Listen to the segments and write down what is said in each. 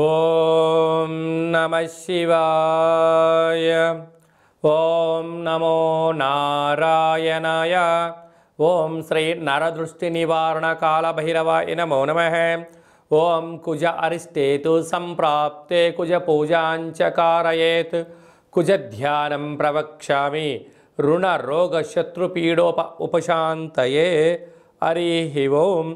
ఓం నమః శివాయ. ఓం నమో నారాయణాయ. ఓం శ్రీ నరదృష్టి నివారణ కాళభైరవాయ నమో నమః. ఓం కుజ అరిష్టేతు సంప్రాప్తే కుజ పూజాంచ కారయేత్. కుజ ధ్యానం ప్రవక్ష్యామి రుణ రోగ శత్రుపీడోప ఉపశాంతయే. హరి ఓం.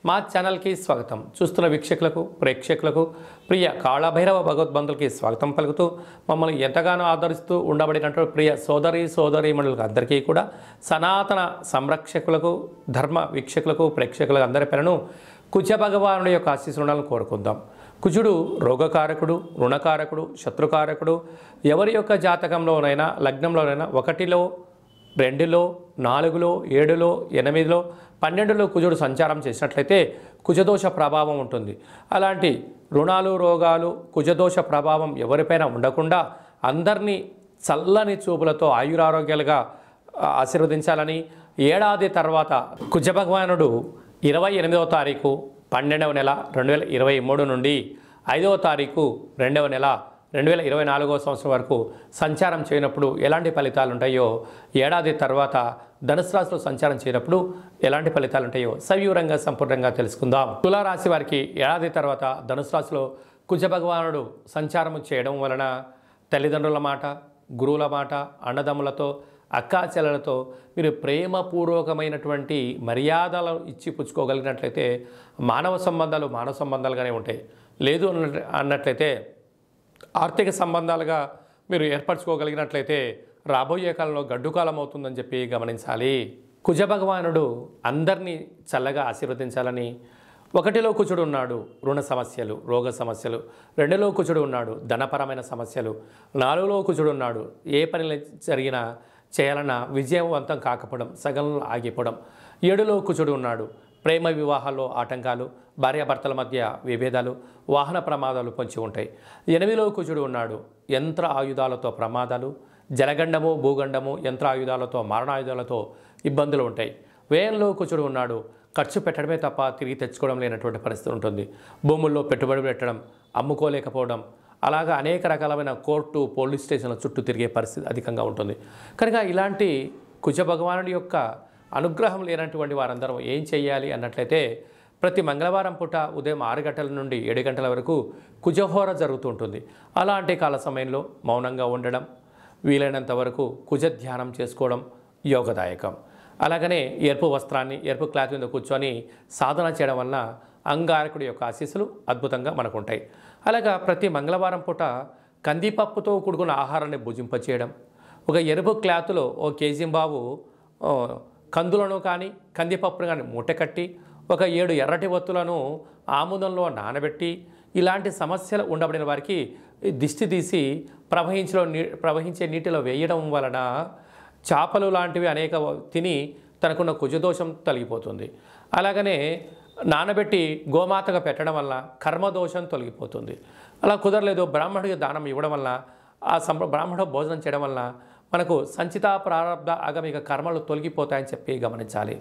మా ఛానల్కి స్వాగతం. చూస్తున్న వీక్షకులకు ప్రేక్షకులకు ప్రియ కాళభైరవ భగవద్బంధులకి స్వాగతం పలుకుతూ మమ్మల్ని ఎంతగానో ఆదరిస్తూ ఉండబడినటువంటి ప్రియ సోదరీమణులకు అందరికీ కూడా సనాతన సంరక్షకులకు ధర్మ వీక్షకులకు ప్రేక్షకులకు అందరి పేరును కుజ భగవానుడి యొక్క ఆశీస్సులను కోరుకుందాం. కుజుడు రోగకారకుడు, రుణకారకుడు, శత్రుకారకుడు. ఎవరి యొక్క జాతకంలోనైనా లగ్నంలోనైనా 1లో 2లో 4లో 7లో 8లో 12లో కుజుడు సంచారం చేసినట్లయితే కుజదోష ప్రభావం ఉంటుంది. అలాంటి రుణాలు రోగాలు కుజదోష ప్రభావం ఎవరిపైన ఉండకుండా అందరినీ చల్లని చూపులతో ఆయురారోగ్యాలుగా ఆశీర్వదించాలని, ఏడాది తర్వాత కుజ భగవానుడు 28వ తారీఖు 12వ నెల 2023 నుండి 5వ తారీఖు 2వ నెల 2024వ సంవత్సరం వరకు సంచారం చేయనప్పుడు ఎలాంటి ఫలితాలు ఉంటాయో, ఏడాది తర్వాత ధనుసు రాశిలో సంచారం చేయనప్పుడు ఎలాంటి ఫలితాలు ఉంటాయో సవివరంగా సంపూర్ణంగా తెలుసుకుందాం. తులారాశి వారికి ఏడాది తర్వాత ధనుసు రాశిలో కుజ భగవానుడు సంచారం చేయడం వలన తల్లిదండ్రుల మాట, గురువుల మాట, అన్నదమ్ములతో, అక్కాచెల్లెలతో మీరు ప్రేమపూర్వకమైనటువంటి మర్యాదలు ఇచ్చి పుచ్చుకోగలిగినట్లయితే మానవ సంబంధాలుగానే ఉంటాయి. లేదు అన్నట్లయితే ఆర్థిక సంబంధాలుగా మీరు ఏర్పరచుకోగలిగినట్లయితే రాబోయే కాలంలో గడ్డు కాలం అవుతుందని చెప్పి గమనించాలి. కుజ భగవానుడు అందరినీ చల్లగా ఆశీర్వదించాలని, 1లో కుజుడు ఉన్నాడు రుణ సమస్యలు, రోగ సమస్యలు. 2లో కుజుడు ఉన్నాడు ధనపరమైన సమస్యలు. 4లో కుజుడు ఉన్నాడు ఏ పని జరిగినా చేయాలన్నా విజయవంతం కాకపోవడం, సగంలో ఆగిపోవడం. 7లో కుజుడు ఉన్నాడు ప్రేమ వివాహాల్లో ఆటంకాలు, భార్యాభర్తల మధ్య విభేదాలు, వాహన ప్రమాదాలు పొంచి ఉంటాయి. 8లో కుజుడు ఉన్నాడు యంత్ర ఆయుధాలతో ప్రమాదాలు, జలగండము, భూగండము, యంత్ర ఆయుధాలతో, మారణాయుధాలతో ఇబ్బందులు ఉంటాయి. వ్యయంలో కుజుడు ఉన్నాడు ఖర్చు పెట్టడమే తప్ప తిరిగి తెచ్చుకోవడం లేనటువంటి పరిస్థితి ఉంటుంది. భూముల్లో పెట్టుబడి పెట్టడం, అమ్ముకోలేకపోవడం, అలాగా అనేక రకాలమైన కోర్టు, పోలీస్ స్టేషన్ల చుట్టూ తిరిగే పరిస్థితి అధికంగా ఉంటుంది. కనుక ఇలాంటి కుజ భగవానుడి యొక్క అనుగ్రహం లేనటువంటి వారందరూ ఏం చేయాలి అన్నట్లయితే, ప్రతి మంగళవారం పూట ఉదయం 6 గంటల నుండి 7 గంటల వరకు కుజహోర జరుగుతూ ఉంటుంది. అలాంటి కాల సమయంలో మౌనంగా ఉండడం, వీలైనంత వరకు కుజ ధ్యానం చేసుకోవడం యోగదాయకం. అలాగనే ఎరుపు వస్త్రాన్ని, ఎరుపు క్లాత్ మీద కూర్చొని సాధన చేయడం వలన అంగారకుడి యొక్క ఆశీస్సులు అద్భుతంగా మనకు ఉంటాయి. అలాగా ప్రతి మంగళవారం పూట కందిపప్పుతో కూడుకున్న ఆహారాన్ని భుజింపచేయడం, ఒక ఎరుపు క్లాత్లో 1 కేజీ బావు కందులను కానీ కందిపప్పును కానీ మూటకట్టి, ఒక 7 ఎర్రటి ఒత్తులను ఆముదంలో నానబెట్టి, ఇలాంటి సమస్యలు ఉండబడిన వారికి దిష్టి తీసి ప్రవహించే నీటిలో వేయడం వలన చేపలు లాంటివి అనేక తిని తనకున్న కుజదోషం తొలగిపోతుంది. అలాగనే నానబెట్టి గోమాతగా పెట్టడం వల్ల కర్మదోషం తొలగిపోతుంది. అలా కుదరలేదు బ్రాహ్మణుడికి దానం ఇవ్వడం వల్ల, బ్రాహ్మణ భోజనం చేయడం వల్ల మనకు సంచిత ప్రారబ్ధ ఆగమిక కర్మలు తొలగిపోతాయని చెప్పి గమనించాలి.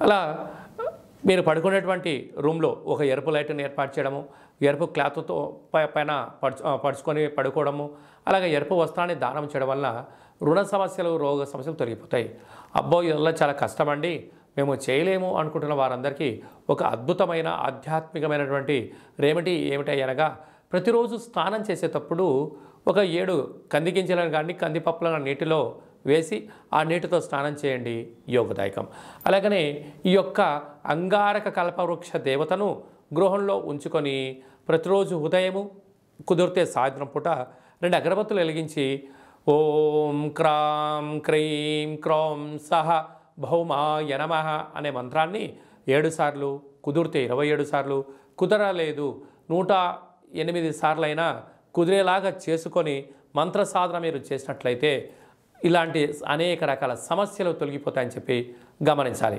అలా మీరు పడుకునేటువంటి రూమ్లో ఒక ఎరుపు లైట్ని ఏర్పాటు చేయడము, ఎరుపు క్లాత్తో పైన పడుచుకొని పడుకోవడము, అలాగే ఎరుపు వస్త్రాన్ని దానం చేయడం వల్ల రుణ సమస్యలు, రోగ సమస్యలు తొలగిపోతాయి. అబ్బో ఇలా చాలా కష్టమండి, మేము చేయలేము అనుకుంటున్న వారందరికీ ఒక అద్భుతమైన ఆధ్యాత్మికమైనటువంటి రెమెడీ ఏమిటి అనగా, ప్రతిరోజు స్నానం చేసేటప్పుడు ఒక 7 కంది గింజలను కానీ కందిపప్పులను నీటిలో వేసి ఆ నీటితో స్నానం చేయండి, యోగదాయకం. అలాగనే ఈ యొక్క అంగారక కల్పవృక్ష దేవతను గృహంలో ఉంచుకొని ప్రతిరోజు ఉదయము, కుదిరితే సాయంత్రం పూట 2 అగరబత్తులు వెలిగించి ఓం క్రాం క్రీం క్రోం సహ భౌమాయ నమః అనే మంత్రాన్ని 7 సార్లు, కుదిరితే 27 సార్లు, కుదరలేదు 108 సార్లైనా కుదిరేలాగా చేసుకొని మంత్ర సాధన మీరు చేసినట్లయితే ఇలాంటి అనేక రకాల సమస్యలు తొలగిపోతాయని చెప్పి గమనించాలి.